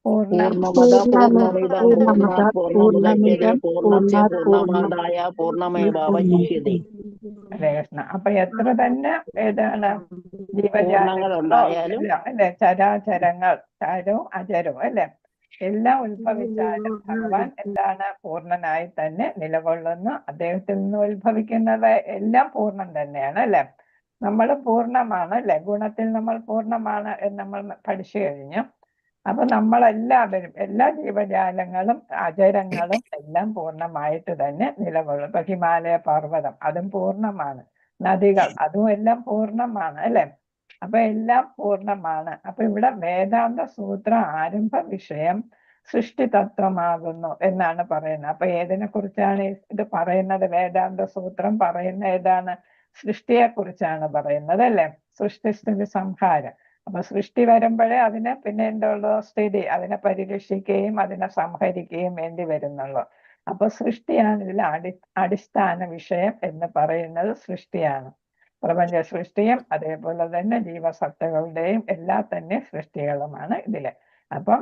പൂർണ്ണമദ പൂർണ്ണമിദം പൂർണ്ണാത് പൂർണ്ണമുദച്യതേ പൂർണ്ണസ്യ പൂർണ്ണമാദായ പൂർണ്ണമേവാവശിഷ്യതേ. ഹരേ കൃഷ്ണ. അപ്പൊ എത്ര തന്നെ ഏതാണ് പൂർണ്ണങ്ങളുണ്ടായാലും അല്ലെ, ചരാചരങ്ങൾ, ചരവും അചരവും അല്ലെ, എല്ലാം ഉത്ഭവിച്ചാലും ഭഗവാൻ എന്താണ്? പൂർണ്ണനായി തന്നെ നിലകൊള്ളുന്നു. അദ്ദേഹത്തിൽ നിന്ന് ഉത്ഭവിക്കുന്നത് എല്ലാം പൂർണ്ണം തന്നെയാണ് അല്ലെ. നമ്മൾ പൂർണ്ണമാണ് അല്ലെ, ഗുണത്തിൽ നമ്മൾ പൂർണ്ണമാണ് എന്ന് നമ്മൾ പഠിച്ചു കഴിഞ്ഞു. അപ്പൊ നമ്മളെല്ലാവരും, എല്ലാ ജീവജാലങ്ങളും അജരങ്ങളും എല്ലാം പൂർണ്ണമായിട്ട് തന്നെ നിലകൊള്ളും. ഇപ്പൊ ഹിമാലയ പർവ്വതം അതും പൂർണ്ണമാണ്, നദികൾ അതും എല്ലാം പൂർണ്ണമാണ് അല്ലെ. അപ്പൊ എല്ലാം പൂർണ്ണമാണ്. അപ്പൊ ഇവിടെ വേദാന്ത സൂത്ര ആരംഭ വിഷയം സൃഷ്ടിതത്വമാകുന്നു എന്നാണ് പറയുന്നത്. അപ്പൊ ഏതിനെ കുറിച്ചാണ് ഇത് പറയുന്നത്? വേദാന്ത സൂത്രം പറയുന്ന ഏതാണ്? സൃഷ്ടിയെ കുറിച്ചാണ് പറയുന്നത് അല്ലെ. സൃഷ്ടിസ്ഥിതി സംഹാരം. അപ്പൊ സൃഷ്ടി വരുമ്പോഴേ അതിന് പിന്നെ എന്തുള്ളൂ? സ്ഥിതി. അതിനെ പരിരക്ഷിക്കുകയും അതിനെ സംഹരിക്കുകയും വേണ്ടി വരുന്നുള്ളൂ. അപ്പൊ സൃഷ്ടിയാണ് ഇതിൽ അടിസ്ഥാന വിഷയം എന്ന് പറയുന്നത്. സൃഷ്ടിയാണ്. പ്രപഞ്ച സൃഷ്ടിയും അതേപോലെ തന്നെ ജീവസത്തകളുടെയും എല്ലാ തന്നെ സൃഷ്ടികളുമാണ് ഇതില്. അപ്പൊ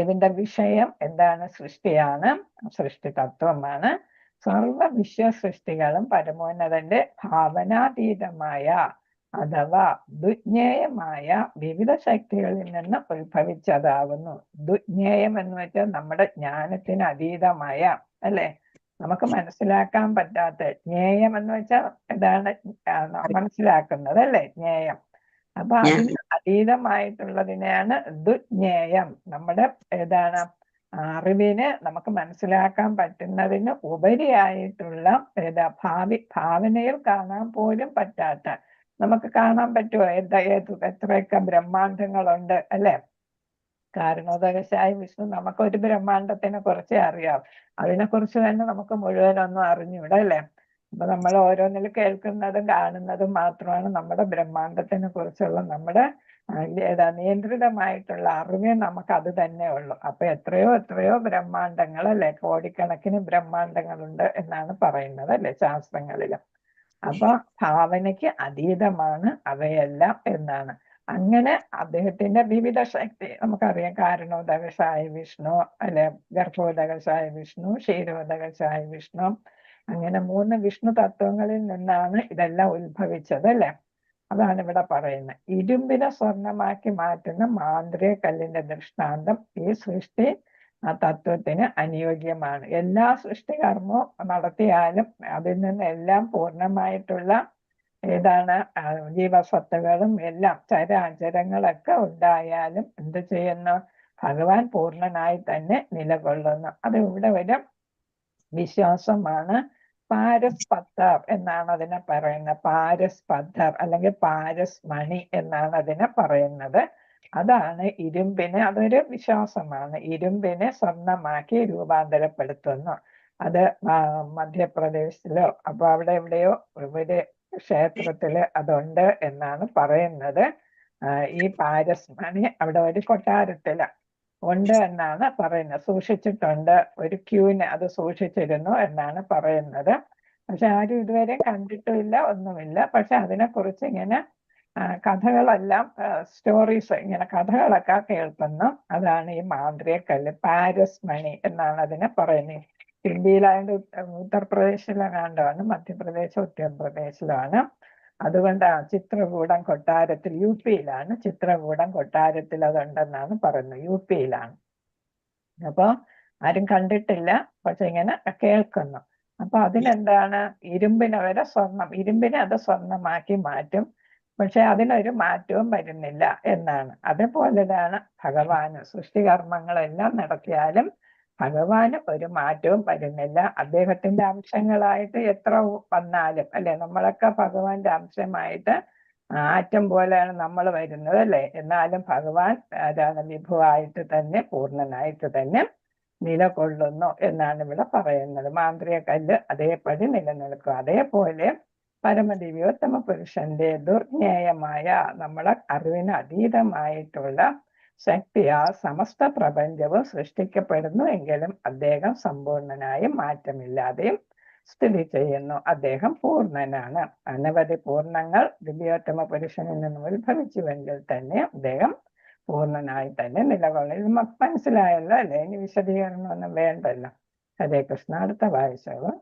ഇതിന്റെ വിഷയം എന്താണ്? സൃഷ്ടിയാണ്, സൃഷ്ടി തത്വമാണ്. സർവ വിശ്വസൃഷ്ടികളും പരമോന്നതന്റെ ഭാവനാതീതമായ അഥവാ ദുജ്ഞേയമായ വിവിധ ശക്തികളിൽ നിന്ന് ഉത്ഭവിച്ചതാകുന്നു. ദുജ്ഞേയം എന്ന് വെച്ചാൽ നമ്മുടെ ജ്ഞാനത്തിന് അതീതമായ അല്ലെ, നമുക്ക് മനസ്സിലാക്കാൻ പറ്റാത്ത. ജ്ഞേയം എന്ന് വെച്ചാൽ എന്താണ്? മനസ്സിലാക്കുന്നത് അല്ലെ, ജ്ഞേയം. അപ്പൊ അതിന് അതീതമായിട്ടുള്ളതിനെയാണ് ദുജ്ഞേയം. നമ്മുടെ ഏതാണ്? അറിവിന് നമുക്ക് മനസ്സിലാക്കാൻ പറ്റുന്നതിന് ഉപരിയായിട്ടുള്ള ഭാവനയിൽ കാണാൻ പോലും പറ്റാത്ത, നമുക്ക് കാണാൻ പറ്റുമോ എത്രയൊക്കെ ബ്രഹ്മാണ്ടങ്ങളുണ്ട് അല്ലെ. കാരണോദകശായ വിഷ്ണു നമുക്ക് ഒരു ബ്രഹ്മാണ്ടത്തിനെ കുറിച്ചേ അറിയാം. അതിനെക്കുറിച്ച് തന്നെ നമുക്ക് മുഴുവനൊന്നും അറിഞ്ഞൂടെ അല്ലെ. അപ്പൊ നമ്മൾ ഓരോന്നിൽ കേൾക്കുന്നതും കാണുന്നതും മാത്രമാണ് നമ്മുടെ ബ്രഹ്മാണ്ടത്തിനെ കുറിച്ചുള്ള നമ്മുടെ നിയന്ത്രിതമായിട്ടുള്ള അറിവേ നമുക്ക് അത് തന്നെ ഉള്ളൂ. അപ്പൊ എത്രയോ ബ്രഹ്മാണ്ടങ്ങൾ അല്ലെ, കോടിക്കണക്കിന് ബ്രഹ്മാണ്ടങ്ങളുണ്ട് എന്നാണ് പറയുന്നത് അല്ലെ ശാസ്ത്രങ്ങളിലും. അപ്പൊ ഭാവനയ്ക്ക് അതീതമാണ് അവയെല്ലാം എന്നാണ്. അങ്ങനെ അദ്ദേഹത്തിന്റെ വിവിധ ശക്തി നമുക്കറിയാം. കാരണോദകശായ വിഷ്ണു അല്ലെ, ഗർഭോദകശായ വിഷ്ണു, ക്ഷീരോദകശായ വിഷ്ണു, അങ്ങനെ 3 വിഷ്ണു തത്വങ്ങളിൽ നിന്നാണ് ഇതെല്ലാം ഉത്ഭവിച്ചത് അല്ലെ. അതാണ് ഇവിടെ പറയുന്നത്. ഇരുമ്പിനെ സ്വർണമാക്കി മാറ്റുന്ന മാന്ത്രിക കല്ലിന്റെ ദൃഷ്ടാന്തം ഈ സൃഷ്ടി തത്വത്തിന് അനുയോജ്യമാണ്. എല്ലാ സൃഷ്ടികർമ്മവും നടത്തിയാലും അതിൽ നിന്ന് എല്ലാം പൂർണ്ണമായിട്ടുള്ള ഏതാണ് ജീവസത്തകളും എല്ലാം ചരാചരങ്ങളൊക്കെ ഉണ്ടായാലും എന്ത് ചെയ്യുന്നു? ഭഗവാൻ പൂർണ്ണനായി തന്നെ നിലകൊള്ളുന്നു. അത് ഇവിടെ ഒരു വിശ്വാസമാണ്. പാരസ്പദ്ധർ എന്നാണ് അതിനെ പറയുന്നത്. പാരസ്പദ്ധർ അല്ലെങ്കിൽ പാരസ് മണി എന്നാണ് അതിനെ പറയുന്നത്. അതാണ് ഇരുമ്പിനെ, അതൊരു വിശ്വാസമാണ്. ഇരുമ്പിനെ സ്വർണമാക്കി രൂപാന്തരപ്പെടുത്തുന്നു. അത് മധ്യപ്രദേശിലോ അപ്പൊ അവിടെ എവിടെയോ ഒരു ക്ഷേത്രത്തില് അതുണ്ട് എന്നാണ് പറയുന്നത്. ഈ പാരസ് മണി അവിടെ ഒരു കൊട്ടാരത്തില് ഉണ്ട് എന്നാണ് പറയുന്നത്. സൂക്ഷിച്ചിട്ടുണ്ട്, ഒരു ക്യൂവിന് അത് സൂക്ഷിച്ചിരുന്നു എന്നാണ് പറയുന്നത്. പക്ഷെ ആരും ഇതുവരെ കണ്ടിട്ടുമില്ല, ഒന്നുമില്ല. പക്ഷെ അതിനെക്കുറിച്ച് ഇങ്ങനെ കഥകളെല്ലാം സ്റ്റോറീസ് ഇങ്ങനെ കഥകളൊക്കെ കേൾക്കുന്നു. അതാണ് ഈ മാന്ത്രിക കല്ല്, പാരസ് മണി എന്നാണ് അതിനെ പറയുന്നത്. ഇന്ത്യയിലായത് ഉത്തർപ്രദേശിലെങ്ങാണ്ടാണ്, മധ്യപ്രദേശ് ഉത്തർപ്രദേശിലാണ്. അതുകൊണ്ട് ചിത്രകൂടം കൊട്ടാരത്തിൽ, യു പിയിലാണ്, ചിത്രകൂടം കൊട്ടാരത്തിൽ അതുണ്ടെന്നാണ് പറയുന്നത്. യു പിയിലാണ്. അപ്പൊ ആരും കണ്ടിട്ടില്ല, പക്ഷെ ഇങ്ങനെ കേൾക്കുന്നു. അപ്പൊ അതിനെന്താണ്? ഇരുമ്പിനെ വരെ ഇരുമ്പിനെ അത് സ്വർണമാക്കി മാറ്റും. പക്ഷെ അതിനൊരു മാറ്റവും വരുന്നില്ല എന്നാണ്. അതേപോലെയാണ് ഭഗവാന്. സൃഷ്ടികർമ്മങ്ങളെല്ലാം നടത്തിയാലും ഭഗവാന് ഒരു മാറ്റവും വരുന്നില്ല. അദ്ദേഹത്തിന്റെ അംശങ്ങളായിട്ട് എത്ര വന്നാലും അല്ലെ, നമ്മളൊക്കെ ഭഗവാന്റെ അംശമായിട്ട് ആറ്റം പോലെയാണ് നമ്മൾ വരുന്നത് അല്ലെ. എന്നാലും ഭഗവാൻ വിഭുവായിട്ട് തന്നെ പൂർണ്ണനായിട്ട് തന്നെ നിലകൊള്ളുന്നു എന്നാണ് ഇവിടെ പറയുന്നത്. മാന്ത്രിക കല്ല് അതേപടി നിലനിൽക്കും. അതേപോലെ പരമദിവ്യോത്തമ പുരുഷന്റെ ദുർജ്ഞേയമായ നമ്മളെ അറിവിന് അതീതമായിട്ടുള്ള ശക്തിയാ സമസ്ത പ്രപഞ്ചവും സൃഷ്ടിക്കപ്പെടുന്നു എങ്കിലും അദ്ദേഹം സമ്പൂർണനായും മാറ്റമില്ലാതെയും സ്ഥിതി ചെയ്യുന്നു. അദ്ദേഹം പൂർണ്ണനാണ്. അനവധി പൂർണ്ണങ്ങൾ ദിവ്യോത്തമ പുരുഷനിൽ നിന്നും ഉത്ഭവിച്ചുവെങ്കിൽ തന്നെ അദ്ദേഹം പൂർണ്ണനായി തന്നെ നിലകൊള്ളും. ഇത് നമുക്ക് മനസ്സിലായല്ലോ അല്ലെ, ഇനി വിശദീകരണം ഒന്നും വേണ്ടല്ലോ. ഹരേ കൃഷ്ണ. അടുത്ത വായിച്ചോളൂ.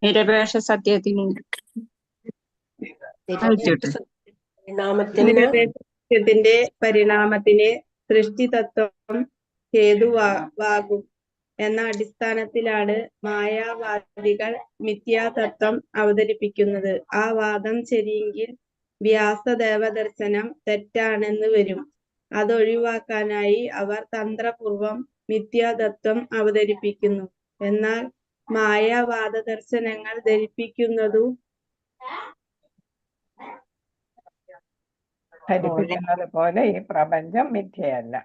നിരപേക്ഷ സത്യത്തിന് നിരപേക്ഷത്തിന്റെ പരിണാമത്തിന് സൃഷ്ടിതത്വം ഹേതുവാകും എന്ന അടിസ്ഥാനത്തിലാണ് മായാവാദികൾ മിഥ്യാതത്വം അവതരിപ്പിക്കുന്നത്. ആ വാദം ശരിയെങ്കിൽ വ്യാസദേവദർശനം തെറ്റാണെന്ന് വരും. അതൊഴിവാക്കാനായി അവർ തന്ത്രപൂർവം മിഥ്യാതത്വം അവതരിപ്പിക്കുന്നു. എന്നാൽ മായാവാദ ദർശനങ്ങൾ ധരിപ്പിക്കുന്നത് പോലെ ഈ പ്രപഞ്ചം മിഥ്യയല്ല,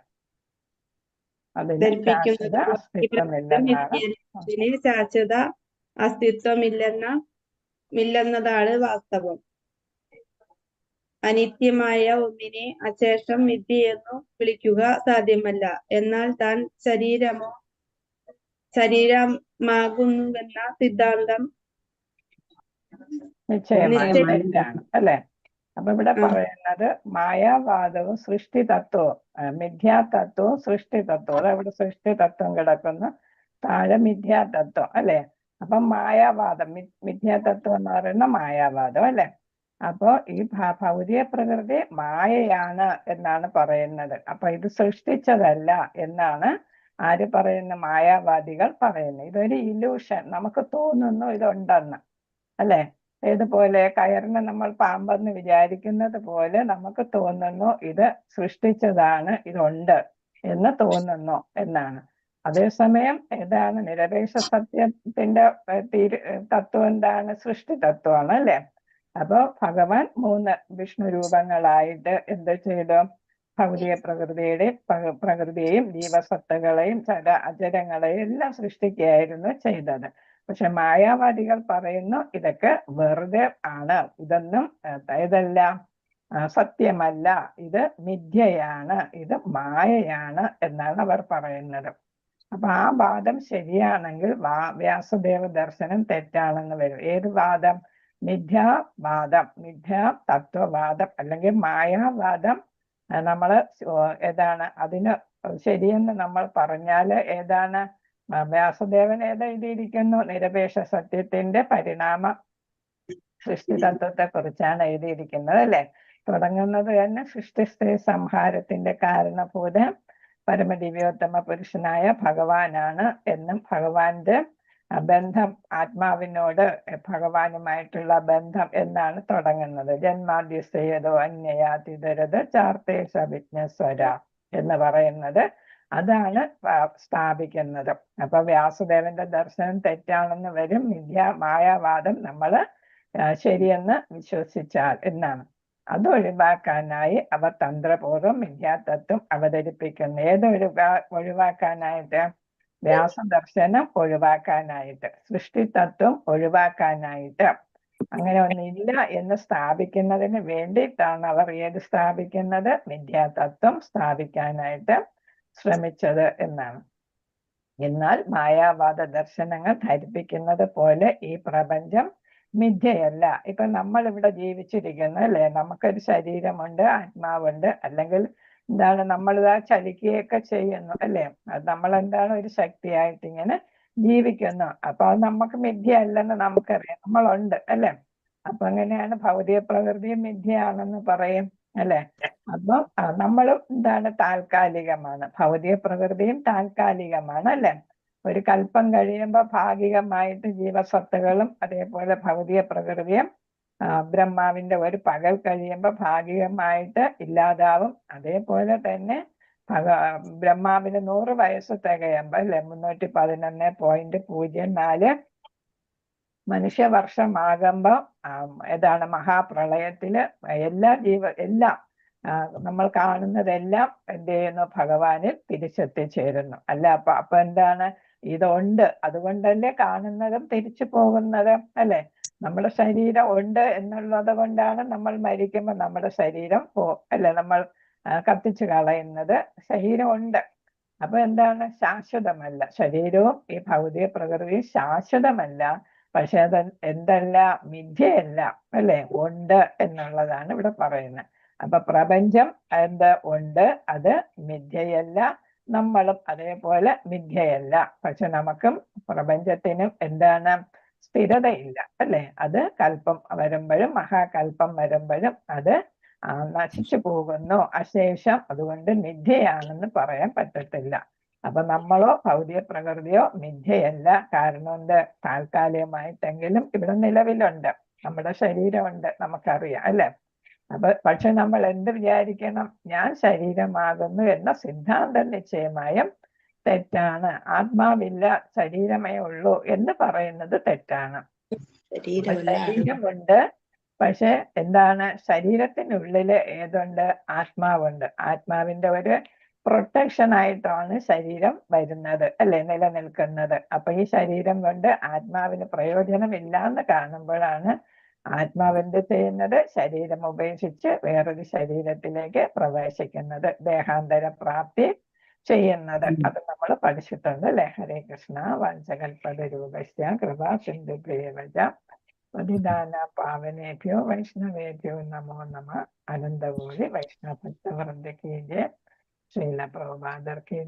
അതിന് ശാശ്വത അസ്തിത്വമില്ലെന്നാണ്. ശാശ്വത അസ്തിത്വമില്ലെന്നതാണ് വാസ്തവം. അനിത്യമായ ഒന്നിനെ അശേഷം മിഥ്യയെന്നു വിളിക്കുക സാധ്യമല്ല. എന്നാൽ താൻ ശരീരമാകുന്നുവെന്ന സിദ്ധാന്തം നിശ്ചയമായും തെറ്റാണ് അല്ലെ. അപ്പൊ ഇവിടെ പറയുന്നത് മായാവാദവും സൃഷ്ടിതത്വവും, മിഥ്യാതത്വവും സൃഷ്ടിതത്വവും. അതവിടെ സൃഷ്ടിതത്വം കിടക്കുന്നു, താഴെ മിഥ്യാതത്വം അല്ലെ. അപ്പൊ മായാവാദം, മിഥ്യാതത്വം എന്ന് പറയുന്ന മായാവാദം അല്ലെ. അപ്പോ ഈ ഭൗതിക പ്രകൃതി മായയാണ് എന്നാണ് പറയുന്നത്. അപ്പൊ ഇത് സൃഷ്ടിച്ചതല്ല എന്നാണ് ആര് പറയുന്ന? മായാവാദികൾ പറയുന്നു. ഇതൊരു ഇലൂഷൻ, നമുക്ക് തോന്നുന്നു ഇതുണ്ടെന്ന് അല്ലെ. ഇതുപോലെ കയറിനെ നമ്മൾ പാമ്പെന്ന് വിചാരിക്കുന്നത് പോലെ നമുക്ക് തോന്നുന്നു ഇത് സൃഷ്ടിച്ചതാണ്, ഇതുണ്ട് എന്ന് തോന്നുന്നു എന്നാണ്. അതേസമയം ഏതാണ് നിരപേക്ഷ സത്യത്തിന്റെ തത്വം? എന്താണ്? സൃഷ്ടി തത്വമാണ് അല്ലെ. അപ്പൊ ഭഗവാൻ 3 വിഷ്ണു രൂപങ്ങളായിട്ട് എന്ത് ചെയ്തു? ഭൗതിക പ്രകൃതിയെയും ജീവസത്തകളെയും അജരങ്ങളെയും എല്ലാം സൃഷ്ടിക്കുകയായിരുന്നു ചെയ്തത്. പക്ഷെ മായാവാദികൾ പറയുന്നു ഇതൊക്കെ വെറുതെ ആണ്, ഇതൊന്നും ഇതെല്ലാം സത്യമല്ല, ഇത് മിഥ്യയാണ്, ഇത് മായയാണ് എന്നാണ് അവർ പറയുന്നത്. അപ്പൊ ആ വാദം ശരിയാണെങ്കിൽ വ്യാസദേവ ദർശനം തെറ്റാണെന്ന് വരും. ഏത് വാദം? മിഥ്യാവാദം, മിഥ്യാ തത്വവാദം അല്ലെങ്കിൽ മായാവാദം. നമ്മള് ഏതാണ് അതിന് ശരിയെന്ന് നമ്മൾ പറഞ്ഞാല് ഏതാണ്? വ്യാസദേവൻ ഏതെഴുതിയിരിക്കുന്നു? നിരപേക്ഷ സത്യത്തിന്റെ പരിണാമ സൃഷ്ടി തത്വത്തെ കുറിച്ചാണ് എഴുതിയിരിക്കുന്നത് അല്ലെ. തുടങ്ങുന്നത് തന്നെ സൃഷ്ടിസ്ഥിതി സംഹാരത്തിന്റെ കാരണഭൂതൻ പരമദിവ്യോത്തമ പുരുഷനായ ഭഗവാനാണ് എന്നും ഭഗവാന്റെ ബന്ധം, ആത്മാവിനോട് ഭഗവാനുമായിട്ടുള്ള ബന്ധം എന്നാണ് തുടങ്ങുന്നത്. ജന്മാദ്യസ്തേതോ അന്യയാതിതരത് ചാർത്തേശ വിജ്ഞസ്വര എന്ന് പറയുന്നത് അതാണ് സ്ഥാപിക്കുന്നത്. അപ്പൊ വ്യാസദേവന്റെ ദർശനം തെറ്റാണെന്ന് വരും. മായാവാദം നമ്മള് ശരിയെന്ന് വിശ്വസിച്ചാൽ എന്നാണ്. അത് ഒഴിവാക്കാനായി അവർ തന്ത്രപൂർവ്വം മിഥ്യാതത്വം അവതരിപ്പിക്കുന്നു. ഒഴിവാക്കാനായിട്ട്? വ്യാസദർശനം ഒഴിവാക്കാനായിട്ട്, സൃഷ്ടിതത്വം ഒഴിവാക്കാനായിട്ട്. അങ്ങനെ ഒന്നില്ല എന്ന് സ്ഥാപിക്കുന്നതിന് വേണ്ടിയിട്ടാണ് അവർ ഏത് സ്ഥാപിക്കുന്നത്? മിഥ്യാതത്വം സ്ഥാപിക്കാനായിട്ട് ശ്രമിച്ചത് എന്നാണ്. എന്നാൽ മായാവാദ ദർശനങ്ങൾ ധരിപ്പിക്കുന്നത് പോലെ ഈ പ്രപഞ്ചം മിഥ്യയല്ല. ഇപ്പൊ നമ്മൾ ഇവിടെ ജീവിച്ചിരിക്കുന്നു അല്ലെ, നമുക്കൊരു ശരീരമുണ്ട്, ആത്മാവുണ്ട്, അല്ലെങ്കിൽ എന്താണ് നമ്മളിതാ ചലിക്കുകയൊക്കെ ചെയ്യുന്നു അല്ലെ. അത് നമ്മളെന്താണ് ഒരു ശക്തിയായിട്ട് ഇങ്ങനെ ജീവിക്കുന്നു. അപ്പൊ അത് നമുക്ക് മിഥ്യയല്ലെന്ന് നമുക്കറിയാം, നമ്മളുണ്ട് അല്ലെ. അപ്പൊ അങ്ങനെയാണ് ഭൗതിക പ്രകൃതിയും മിഥ്യയാണെന്ന് പറയും അല്ലെ. അപ്പം നമ്മളും എന്താണ് താൽക്കാലികമാണ്, ഭൗതിക പ്രകൃതിയും താൽക്കാലികമാണ് അല്ലെ. ഒരു കൽപ്പം കഴിയുമ്പോൾ ഭാഗികമായിട്ട് ജീവസത്തുകളും അതേപോലെ ഭൗതിക പ്രകൃതിയും ബ്രഹ്മാവിന്റെ ഒരു പകൽ കഴിയുമ്പോൾ ഭാഗികമായിട്ട് ഇല്ലാതാവും. അതേപോലെ തന്നെ ബ്രഹ്മാവിന് 100 വയസ്സ് തികയുമ്പോൾ അല്ലെ 311.04 മനുഷ്യവർഷമാകുമ്പോ ഏതാണ് മഹാപ്രളയത്തില് എല്ലാം നമ്മൾ കാണുന്നതെല്ലാം എന്ത് ചെയ്യുന്നു? ഭഗവാനിൽ തിരിച്ചെത്തിച്ചേരുന്നു അല്ല. അപ്പൊ എന്താണ്? ഇതുണ്ട്, അതുകൊണ്ടല്ലേ കാണുന്നതും തിരിച്ചു പോകുന്നതും അല്ലെ. നമ്മുടെ ശരീരം ഉണ്ട് എന്നുള്ളത് കൊണ്ടാണ് നമ്മൾ മരിക്കുമ്പോൾ നമ്മുടെ ശരീരം അല്ലെ നമ്മൾ കത്തിച്ചു കളയുന്നത്. ശരീരം ഉണ്ട്. അപ്പൊ എന്താണ്? ശാശ്വതമല്ല. ശരീരവും ഈ ഭൗതിക പ്രകൃതിയും ശാശ്വതമല്ല. പക്ഷെ അത് എന്തല്ല? മിഥ്യയല്ല അല്ലെ, ഉണ്ട് എന്നുള്ളതാണ് ഇവിടെ പറയുന്നത്. അപ്പൊ പ്രപഞ്ചം എന്ത്? ഉണ്ട്, അത് മിഥ്യയല്ല. നമ്മളും അതേപോലെ മിഥ്യയല്ല. പക്ഷെ നമുക്കും പ്രപഞ്ചത്തിനും എന്താണ്? സ്ഥിരതയില്ല അല്ലെ. അത് കൽപ്പം വരുമ്പോഴും മഹാകൽപ്പം വരുമ്പോഴും അത് നശിച്ചു പോകുന്നു, അശേഷം. അതുകൊണ്ട് മിഥ്യയാണെന്ന് പറയാൻ പറ്റത്തില്ല. അപ്പൊ നമ്മളോ ഭൗതിക പ്രകൃതിയോ മിഥ്യയല്ല. കാരണം എന്ത്? താൽക്കാലികമായിട്ടെങ്കിലും ഇവിടെ നിലവിലുണ്ട്, നമ്മുടെ ശരീരമുണ്ട്, നമുക്കറിയാം അല്ലെ. പക്ഷെ നമ്മൾ എന്ത് വിചാരിക്കണം? ഞാൻ ശരീരമാകുന്നു എന്ന സിദ്ധാന്തം നിശ്ചയമായും തെറ്റാണ്. ആത്മാവില്ല, ശരീരമേ ഉള്ളൂ എന്ന് പറയുന്നത് തെറ്റാണ്. ശരീരമുണ്ട്, പക്ഷെ എന്താണ്? ശരീരത്തിനുള്ളില് ഏതുണ്ട്? ആത്മാവുണ്ട്. ആത്മാവിന്റെ ഒരു പ്രൊട്ടക്ഷൻ ആയിട്ടാണ് ശരീരം വരുന്നത് അല്ലെ, നിലനിൽക്കുന്നത്. അപ്പൊ ഈ ശരീരം കൊണ്ട് ആത്മാവിന് പ്രയോജനമില്ല എന്ന് കാണുമ്പോഴാണ് ആത്മാവെന്ത് ചെയ്യുന്നത്? ശരീരം ഉപേക്ഷിച്ച് വേറൊരു ശരീരത്തിലേക്ക് പ്രവേശിക്കുന്നത്, ദേഹാന്തര പ്രാപ്തി ചെയ്യുന്നത്. അത് നമ്മൾ പഠിച്ചിട്ടുണ്ട് അല്ലെ. ഹരേ കൃഷ്ണ. വംശകൽപതരൂപശ്ച കൃപാ സിന്ധുഭ്യേവച പതിദാന പാവനേഭ്യോ വൈഷ്ണവേഭ്യോ നമോ നമ. അനന്തകോടി വൈഷ്ണവ ഭക്തവൃന്ദ കീ ജയ. ശ്രീല പ്രഭുപാദർ കീ